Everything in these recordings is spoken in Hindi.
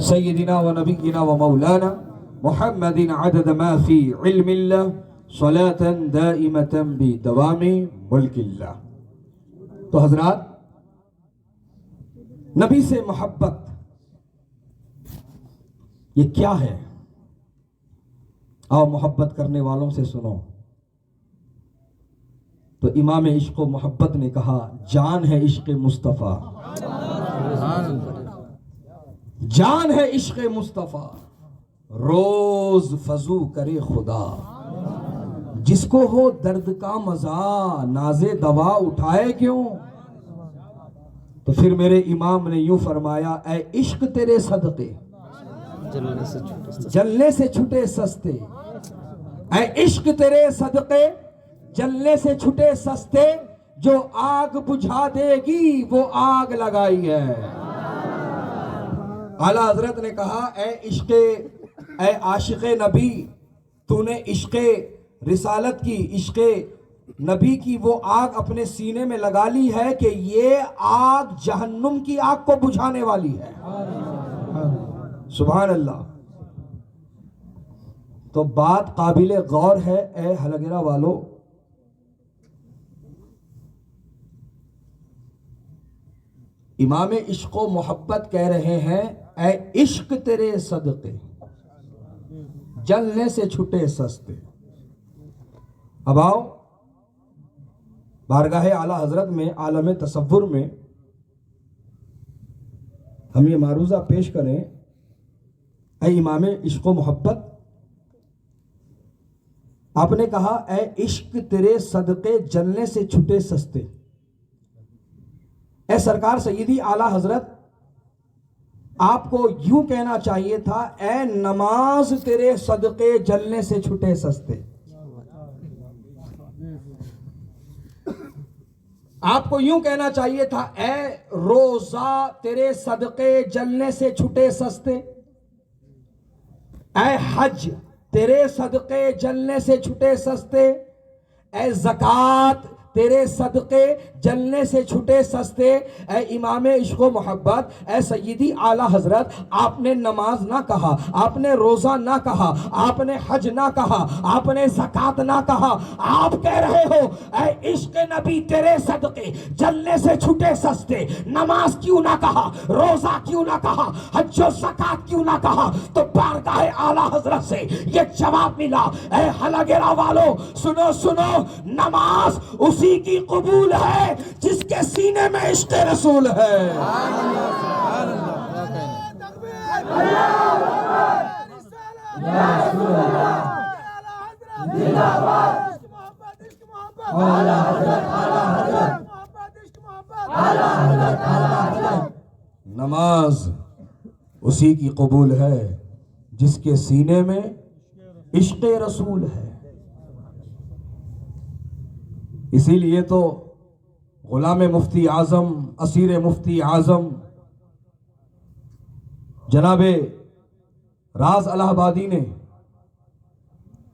सय्यदिना व नबीना व मौलाना मुहम्मदिन अदद मा फी इल्मिल्लाह सलातन दाइमतन बि दवामी मुल्किल्लाह। तो हजरात, नबी से मोहब्बत ये क्या है? आओ मोहब्बत करने वालों से सुनो। तो इमाम इश्क व मोहब्बत ने कहा, जान है इश्क मुस्तफ़ा, जान है इश्क मुस्तफ़ा, रोज फजू करे खुदा, जिसको हो दर्द का मजा नाजे दवा उठाए क्यों। तो फिर मेरे इमाम ने यूं फरमाया, ऐ इश्क तेरे सदके जलने से छुटे सस्ते, ऐ इश्क तेरे सदके जलने से छुटे सस्ते, जो आग बुझा देगी वो आग लगाई है। आला हजरत ने कहा, ऐ आशिक़े नबी, तूने इश्क़े रिसालत की, इश्क़े नबी की वो आग अपने सीने में लगा ली है कि ये आग जहन्नुम की आग को बुझाने वाली है। सुभान अल्लाह। तो बात काबिले गौर है। ए हलगेरा वालों, इमाम इश्क व मोहब्बत कह रहे हैं, ऐ इश्क तेरे सदके जलने से छुटे सस्ते। अब आओ बारगाहे आला हजरत में, आलम तसव्वुर में हम ये मारूजा पेश करें, ऐ इमाम इश्क व मोहब्बत, आपने कहा ऐ इश्क तेरे सदके जलने से छुटे सस्ते। ऐ सरकार सय्यदी आला हजरत, आपको यूं कहना चाहिए था, ऐ नमाज तेरे सदके जलने से छुटे सस्ते। आपको यूं कहना चाहिए था, ऐ रोजा तेरे सदके जलने से छुटे सस्ते, ऐ हज तेरे सदके जलने से छुटे सस्ते, ऐ ज़कात तेरे सदके जलने से छुटे सस्ते। ऐ इमाम इश्क व मोहब्बत, ऐ सय्यदी आला हजरत, आपने नमाज ना कहा, आपने रोजा ना कहा, आपने हज ना कहा, आपने ज़कात ना कहा, आप कह रहे हो ऐ इश्क नबी तेरे सदके जलने से छुटे सस्ते। नमाज क्यों ना कहा, रोजा क्यों ना कहा, हज और ज़कात क्यों ना कहा? तो बारगाहे आला हजरत से ये जवाब मिला, ऐ हलगेरा वालों सुनो सुनो, नमाज उसी की कबूल है जिसके सीने में इश्क रसूल है। नमाज उसी की कबूल है जिसके सीने में इश्क रसूल है। इसीलिए तो गुलाम मुफ्ती आजम, असीर मुफ्ती आजम जनाबे राज इलाहाबादी ने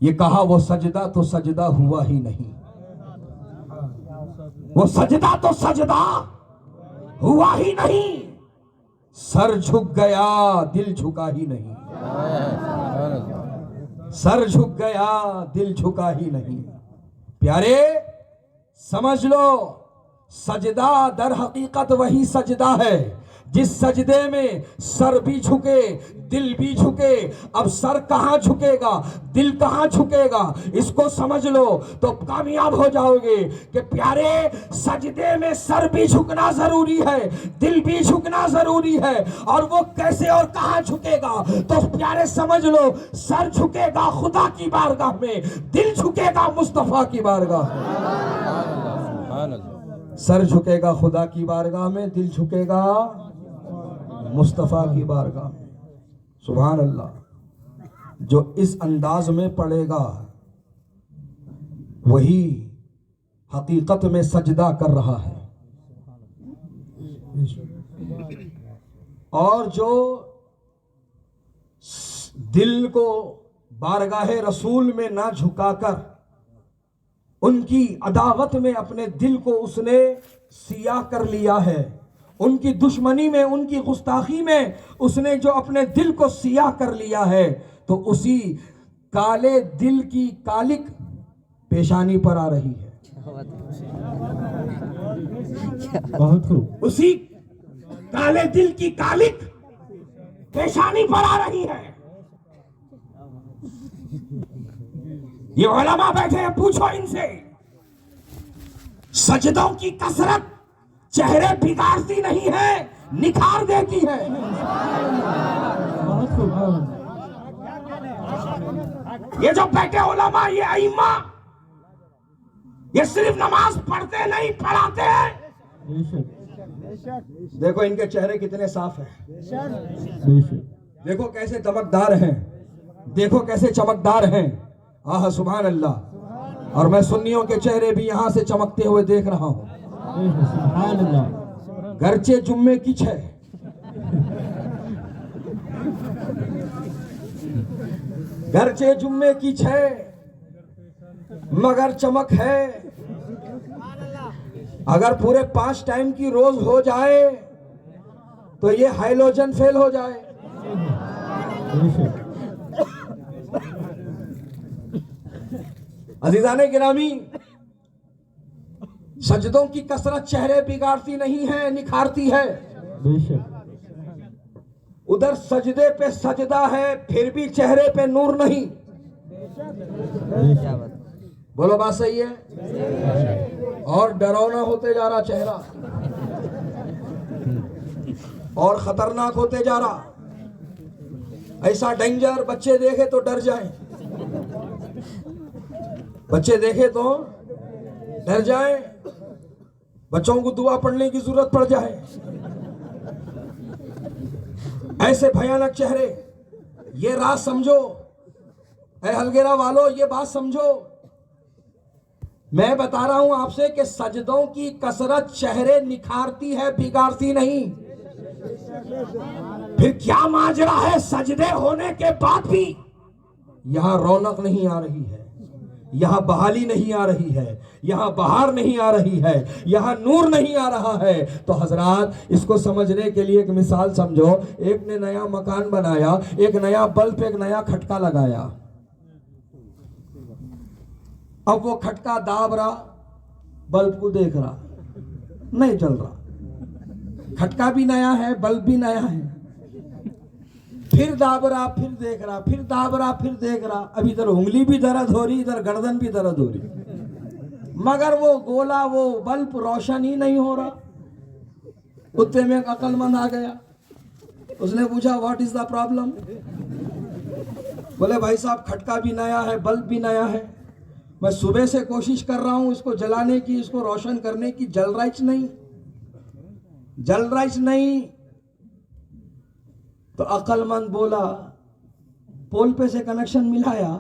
ये कहा, वो सजदा तो सजदा हुआ ही नहीं, वो सजदा तो सजदा हुआ ही नहीं, सर झुक गया दिल झुका ही नहीं, सर झुक गया दिल झुका ही नहीं। प्यारे समझ लो, सजदा दर हकीकत वही सजदा है जिस सजदे में सर भी झुके दिल भी झुके। अब सर कहाँ झुकेगा, दिल कहाँ झुकेगा, इसको समझ लो तो कामयाब हो जाओगे। कि प्यारे, सजदे में सर भी झुकना जरूरी है, दिल भी झुकना जरूरी है। और वो कैसे और कहाँ झुकेगा? तो प्यारे समझ लो, सर झुकेगा खुदा की बारगाह में, दिल झुकेगा मुस्तफा की बारगाह में। सर झुकेगा खुदा की बारगाह में, दिल झुकेगा मुस्तफा की बारगाह में। सुभान अल्लाह। जो इस अंदाज में पड़ेगा वही हकीकत में सजदा कर रहा है। और जो दिल को बारगाहे रसूल में ना झुकाकर उनकी अदावत में अपने दिल को उसने सिया कर लिया है, उनकी दुश्मनी में, उनकी गुस्ताखी में उसने जो अपने दिल को सियाह कर लिया है, तो उसी काले दिल की कालिक पेशानी पर आ रही है। बहुत खूब। उसी काले दिल की कालिक पेशानी पर आ रही है। ये उलमा बैठे हैं, पूछो इनसे, सजदों की कसरत चेहरे बिगाड़ती नहीं है, निखार देती है। बहुत खूब। ये जो बैठे उलमा, ये अइम्मा, ये सिर्फ नमाज पढ़ते नहीं, पढ़ाते हैं। देखो इनके चेहरे कितने साफ हैं, देखो कैसे चमकदार हैं, देखो कैसे चमकदार हैं। आह सुभान अल्लाह। और मैं सुन्नियों के चेहरे भी यहां से चमकते हुए देख रहा हूं। सुभान अल्लाह। घरचे जुम्मे की छे, घरचे जुम्मे की छे, मगर चमक है। अगर पूरे 5 टाइम की रोज हो जाए तो ये हाइलोजन फेल हो जाए। अजीजाने गिरामी, सजदों की कसरत चेहरे बिगाड़ती नहीं है, निखारती है। उधर सजदे पे सजदा है, फिर भी चेहरे पे नूर नहीं। बोलो बात सही है। और डरावना होते जा रहा चेहरा, और खतरनाक होते जा रहा। ऐसा डेंजर, बच्चे देखे तो डर जाए, बच्चे देखे तो डर जाए, बच्चों को दुआ पढ़ने की जरूरत पड़ जाए। ऐसे भयानक चेहरे। ये राज समझो, ऐ हलगेरा वालों, ये बात समझो। मैं बता रहा हूं आपसे कि सजदों की कसरत चेहरे निखारती है, बिगाड़ती नहीं। फिर क्या माजरा है, सजदे होने के बाद भी यहां रौनक नहीं आ रही है, यहां बहाली नहीं आ रही है, यहां बहार नहीं आ रही है, यहां नूर नहीं आ रहा है। तो हजरात, इसको समझने के लिए एक मिसाल समझो। एक ने नया मकान बनाया, एक नया बल्ब, एक नया खटका लगाया। अब वो खटका दाब रहा, बल्ब को देख रहा, नहीं जल रहा। खटका भी नया है, बल्ब भी नया है। फिर दाब रहा, फिर देख रहा, फिर दाब रहा, फिर देख रहा। अब इधर उंगली भी दर्द हो रही, इधर गर्दन भी दर्द हो रही, मगर वो गोला, वो बल्ब रोशन ही नहीं हो रहा। कुत्ते में एक अक्लमंद आ गया, उसने पूछा व्हाट इज द प्रॉब्लम। बोले भाई साहब, खटका भी नया है, बल्ब भी नया है, मैं सुबह से कोशिश कर रहा हूं इसको जलाने की, इसको रोशन करने की, जल रहा नहीं, जल रहा नहीं। तो अक्लमंद बोला, पोल पे से कनेक्शन मिलाया,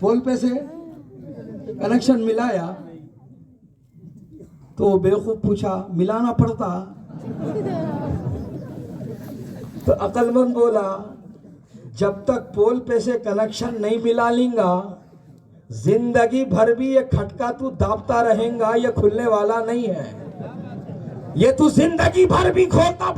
पोल पे से कनेक्शन मिलाया। तो बेवकूफ पूछा, मिलाना पड़ता? तो अक्लमंद बोला, जब तक पोल पे से कनेक्शन नहीं मिला लेंगा, जिंदगी भर भी ये खटका तू दाबता रहेगा, ये खुलने वाला नहीं है। ये तू जिंदगी भर भी खोलता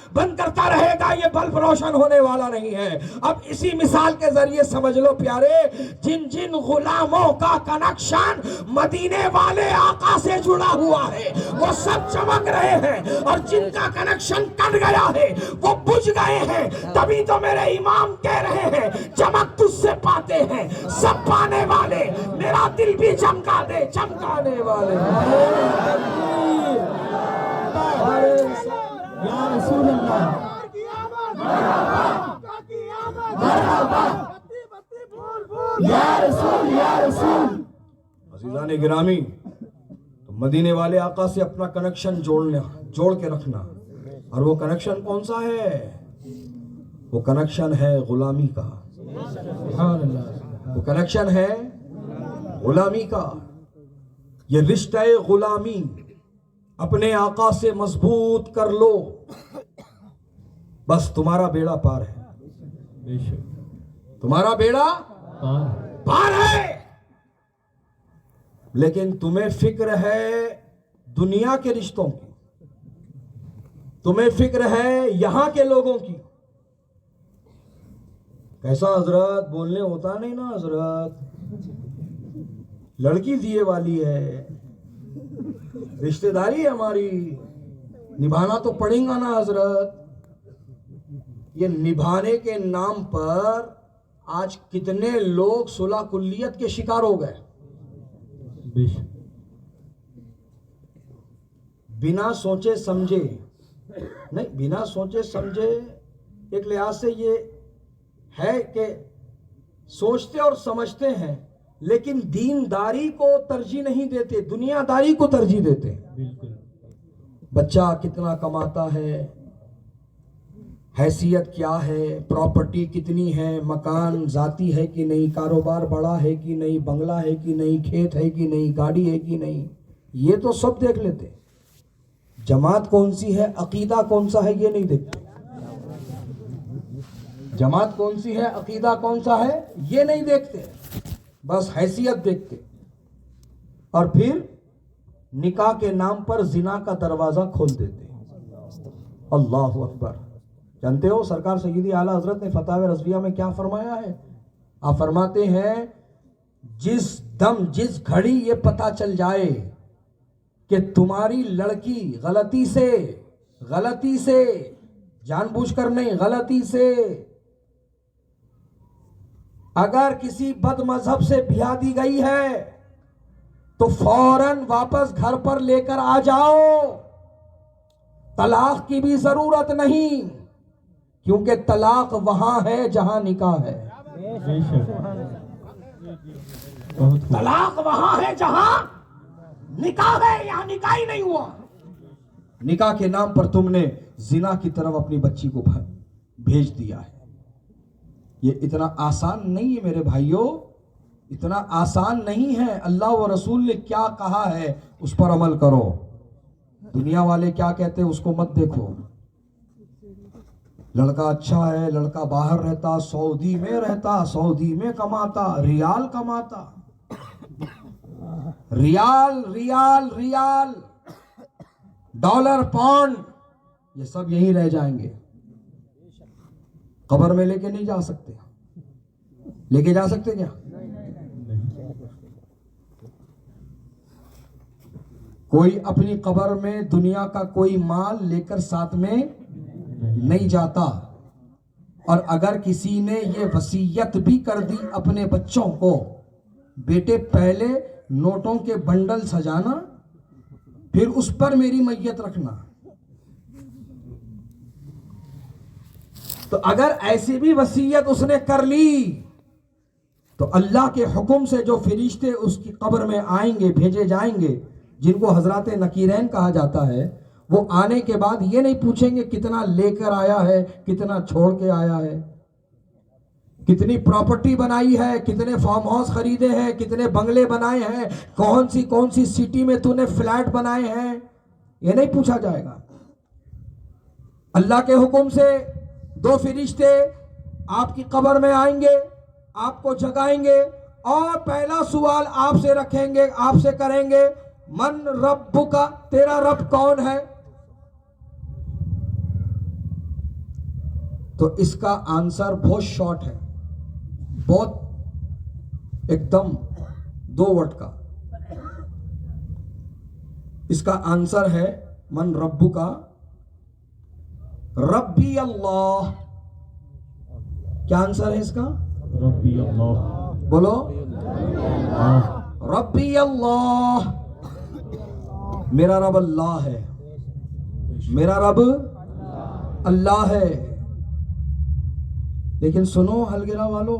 बंद करता रहेगा, ये बल्ब रोशन होने वाला नहीं है। अब इसी मिसाल के जरिए समझ लो प्यारे, जिन जिन गुलामों का कनेक्शन मदीने वाले आका से जुड़ा हुआ है, वो सब चमक रहे हैं, और जिनका कनेक्शन कट गया है, वो बुझ गए हैं। तभी तो मेरे इमाम कह रहे हैं, चमक तुझसे पाते हैं सब पाने वाले, मेरा दिल भी चमका दे चमकाने वाले। या रसूल अल्लाह। या रसूल, या रसूल। अज़ीज़ाने गिरामी, तो मदीने वाले आका से अपना कनेक्शन जोड़ के रखना। और वो कनेक्शन कौन सा है? वो कनेक्शन है गुलामी का। वो कनेक्शन है गुलामी का। ये रिश्ता गुलामी अपने आका से मजबूत कर लो, बस तुम्हारा बेड़ा पार है। तुम्हारा बेड़ा पार है। लेकिन तुम्हें फिक्र है दुनिया के रिश्तों की, तुम्हें फिक्र है यहां के लोगों की। कैसा हजरत, बोलने होता नहीं ना हजरत, लड़की दिए वाली है, रिश्तेदारी है हमारी, निभाना तो पड़ेगा ना हजरत। ये निभाने के नाम पर आज कितने लोग सुलह कुल्लियत के शिकार हो गए। बेशक। बिना सोचे समझे, नहीं बिना सोचे समझे, एक लिहाज से ये है कि सोचते और समझते हैं लेकिन दीनदारी को तरजीह नहीं देते, दुनियादारी को तरजीह देते। बिल्कुल। बच्चा कितना कमाता है, हैसियत क्या है, प्रॉपर्टी कितनी है, मकान जाती है कि नहीं, कारोबार बड़ा है कि नहीं, बंगला है कि नहीं, खेत है कि नहीं, गाड़ी है कि नहीं, ये तो सब देख लेते। जमात कौन सी है, अकीदा कौन सा है, ये नहीं देखते। जमात कौन सी है, अकीदा कौन सा है, ये नहीं देखते, बस हैसियत देखते। और फिर निकाह के नाम पर जिना का दरवाजा खोल देते। अल्लाह अकबर। जानते हो सरकार सैयदी आला हजरत ने फतावे रज़विया में क्या फरमाया है? आप फरमाते हैं जिस दम जिस घड़ी ये पता चल जाए कि तुम्हारी लड़की गलती से, जानबूझकर नहीं, गलती से अगर किसी बदमजहब से ब्याह दी गई है तो फौरन वापस घर पर लेकर आ जाओ, तलाक की भी जरूरत नहीं, क्योंकि तलाक वहां है जहां निकाह है। तलाक वहां है जहां निकाह है, यहां निकाह ही नहीं हुआ। निकाह के नाम पर तुमने जिना की तरफ अपनी बच्ची को भेज दिया है। ये इतना आसान नहीं है मेरे भाइयों, इतना आसान नहीं है। अल्लाह व रसूल ने क्या कहा है उस पर अमल करो, दुनिया वाले क्या कहते हैं उसको मत देखो। लड़का अच्छा है, लड़का बाहर रहता, सऊदी में रहता, सऊदी में कमाता, रियाल कमाता, रियाल रियाल रियाल, डॉलर, पाउंड, ये सब यहीं रह जाएंगे। कब्र में लेके नहीं जा सकते। लेके जा सकते क्या? कोई अपनी कब्र में दुनिया का कोई माल लेकर साथ में नहीं जाता। और अगर किसी ने ये वसीयत भी कर दी अपने बच्चों को, बेटे पहले नोटों के बंडल सजाना, फिर उस पर मेरी मैयत रखना, तो अगर ऐसी भी वसीयत उसने कर ली तो अल्लाह के हुक्म से जो फरिश्ते उसकी कब्र में आएंगे, भेजे जाएंगे, जिनको हजरात नकीरैन कहा जाता है, वो आने के बाद ये नहीं पूछेंगे कितना लेकर आया है, कितना छोड़ के आया है, कितनी प्रॉपर्टी बनाई है, कितने फार्म हाउस खरीदे हैं, कितने बंगले बनाए हैं, कौन सी सिटी में तूने फ्लैट बनाए हैं, ये नहीं पूछा जाएगा। अल्लाह के हुक्म से दो फरिश्ते आपकी कब्र में आएंगे, आपको जगाएंगे और पहला सवाल आपसे रखेंगे, आपसे करेंगे, मन रब्बुका, तेरा रब कौन है? तो इसका आंसर बहुत शॉर्ट है, बहुत एकदम 2 वर्ड का। इसका आंसर है मन रब्बुका, रब्बी अल्लाह। क्या आंसर है इसका? रब्बी अल्लाह। बोलो, रब्बी अल्लाह। मेरा रब अल्लाह है, मेरा रब अल्लाह है। लेकिन सुनो हलगिरा वालों,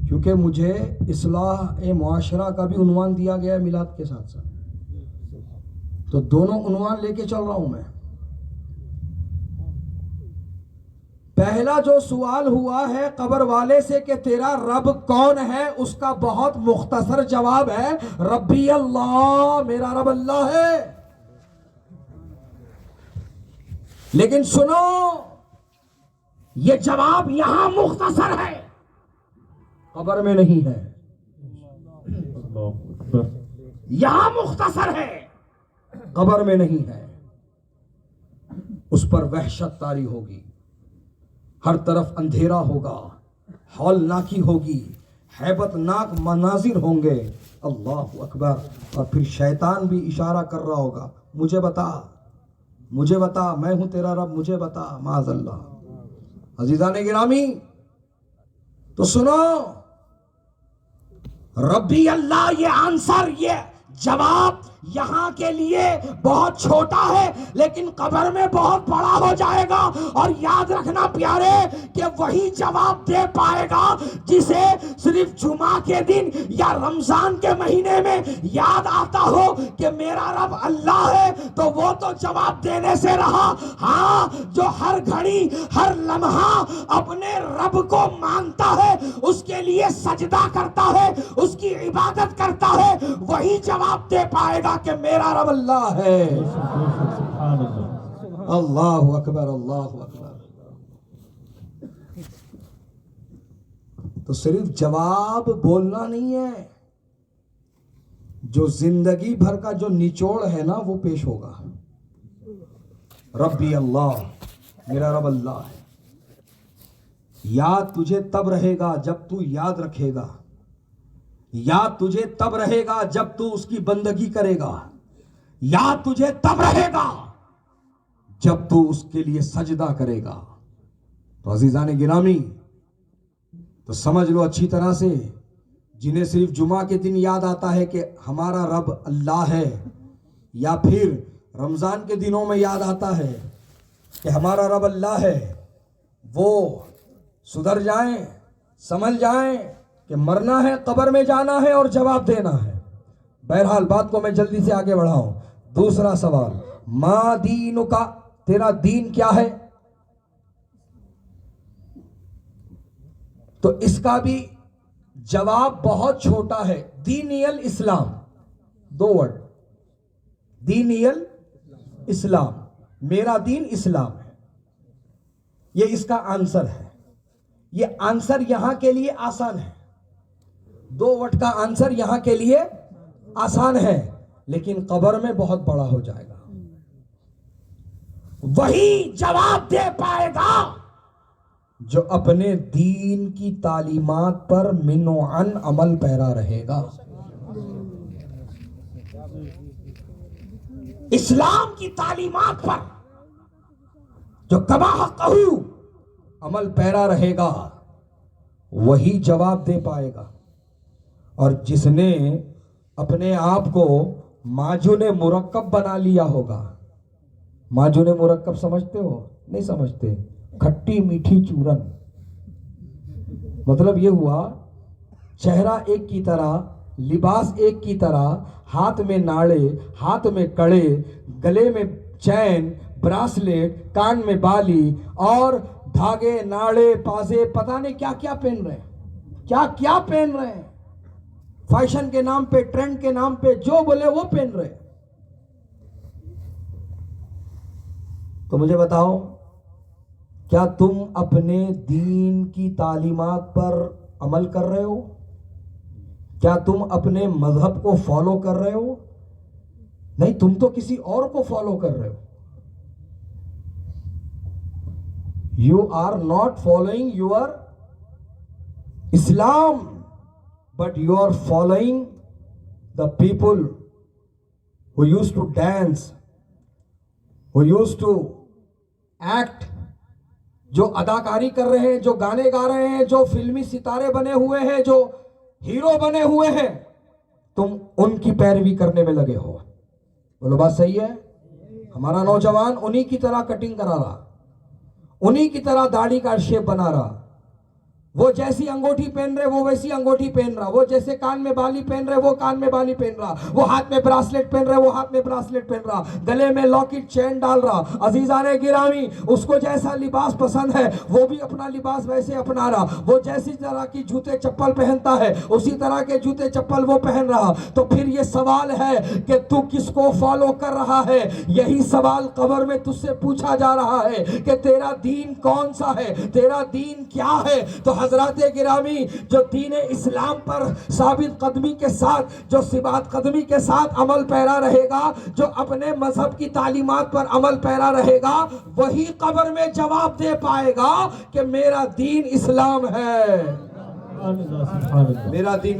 क्योंकि मुझे इस्लाह मुआशरा का भी उन्वान दिया गया है मिलाद के साथ साथ, तो दोनों उन्वान लेके चल रहा हूं मैं। पहला जो सवाल हुआ है कब्र वाले से कि तेरा रब कौन है, उसका बहुत मुख्तसर जवाब है रब्बी अल्लाह, मेरा रब अल्लाह है। लेकिन सुनो, ये जवाब यहां मुख्तसर है, कब्र में नहीं है। अकबर। यहां मुख्तसर है, कब्र में नहीं है। उस पर वहशत तारी होगी, हर तरफ अंधेरा होगा, हौलनाकी होगी, हैबतनाक मनाजिर होंगे। अल्लाह अकबर। और फिर शैतान भी इशारा कर रहा होगा, मुझे बता, मुझे बता, मैं हूं तेरा रब, मुझे बता। माज़अल्लाह। अजीज़ान गिरामी, तो सुनो, रब्बी अल्लाह, ये आंसर, ये जवाब यहां के लिए बहुत छोटा है, लेकिन कब्र में बहुत बड़ा हो जाएगा। और याद रखना प्यारे कि वही जवाब दे पाएगा जिसे सिर्फ जुमा के दिन या रमजान के महीने में याद आता हो कि मेरा रब अल्लाह है, तो वो तो जवाब देने से रहा। हाँ, जो हर घड़ी हर लम्हा अपने रब को मानता है, उसके लिए सजदा करता है, उसकी इबादत करता है, वही जवाब दे पाएगा कि मेरा रब अल्लाह है। अल्लाह अकबर, अल्लाह अकबर। तो सिर्फ जवाब बोलना नहीं है, जो जिंदगी भर का जो निचोड़ है ना, वो पेश होगा। रब्बी अल्लाह, मेरा रब अल्लाह है। याद तुझे तब रहेगा जब तू याद रखेगा, याद तुझे तब रहेगा जब तू उसकी बंदगी करेगा, याद तुझे तब रहेगा जब तू उसके लिए सजदा करेगा। तो अजीजान गिरामी, तो समझ लो अच्छी तरह से, जिन्हें सिर्फ जुमा के दिन याद आता है कि हमारा रब अल्लाह है, या फिर रमजान के दिनों में याद आता है कि हमारा रब अल्लाह है, वो सुधर जाएं, समझ जाएं कि मरना है, कब्र में जाना है और जवाब देना है। बहरहाल बात को मैं जल्दी से आगे बढ़ाऊं। दूसरा सवाल, मा दीनु का, तेरा दीन क्या है? तो इसका भी जवाब बहुत छोटा है, दीनियल इस्लाम। दो वर्ड, दीनियल इस्लाम, मेरा दीन इस्लाम है। ये इसका आंसर है। ये आंसर यहां के लिए आसान है, दो वर्ड का आंसर यहां के लिए आसान है, लेकिन कब्र में बहुत बड़ा हो जाएगा। वही जवाब दे पाएगा जो अपने दीन की तालीमात पर मिनोअन अमल पैरा रहेगा। इस्लाम की तालीमात पर जो कबाह कहू अमल पैरा रहेगा, वही जवाब दे पाएगा। और जिसने अपने आप को माजुन मुरक्कब बना लिया होगा, माजुन मुरक्कब समझते हो? नहीं समझते? खट्टी मीठी चूरन, मतलब ये हुआ चेहरा एक की तरह, लिबास एक की तरह, हाथ में नाड़े, हाथ में कड़े, गले में चैन, ब्रासलेट, कान में बाली और धागे, नाड़े, पाजे, पता नहीं क्या क्या पहन रहे हैं, क्या क्या पहन रहे हैं। फैशन के नाम पे, ट्रेंड के नाम पे जो बोले वो पहन रहे। तो मुझे बताओ, क्या तुम अपने दीन की तालीमात पर अमल कर रहे हो? क्या तुम अपने मजहब को फॉलो कर रहे हो? नहीं, तुम तो किसी और को फॉलो कर रहे हो। You are not following your Islam, but you are following the people who used to dance, who used to act, जो अदाकारी कर रहे हैं, जो गाने गा रहे हैं, जो फिल्मी सितारे बने हुए हैं, जो हीरो बने हुए हैं, तुम उनकी पैरवी करने में लगे हो। बोलो बात सही है? हमारा नौजवान उन्हीं की तरह कटिंग करा रहा, उन्हीं की तरह दाढ़ी का शेप बना रहा, वो जैसी अंगूठी पहन रहे वो वैसी अंगूठी पहन रहा, वो जैसे कान में बाली पहन रहे वो कान में बाली पहन रहा, वो हाथ में ब्रासलेट पहन रहे वो हाथ में ब्रासलेट पहन रहा, गले में लॉकेट चेन डाल रहा। अजीजाने गिरामी, उसको जैसा लिबास पसंद है वो भी अपना लिबास वैसे अपना रहा, वो जैसी तरह की जूते चप्पल पहनता है उसी तरह के जूते चप्पल वो पहन रहा। तो फिर ये सवाल है कि तू किसको फॉलो कर रहा है? यही सवाल कब्र में तुझसे पूछा जा रहा है कि तेरा दीन कौन सा है, तेरा दीन क्या है? तो हजरात गिरामी, जो दीन इस्लाम पर साबित कदमी के साथ, जो सिबात कदमी के साथ अमल पैरा रहेगा, जो अपने मजहब की तालीमात पर अमल पैरा रहेगा, वही कब्र में जवाब दे पाएगा कि मेरा दीन इस्लाम है, सुभान अल्लाह, सुभान अल्लाह। मेरा दीन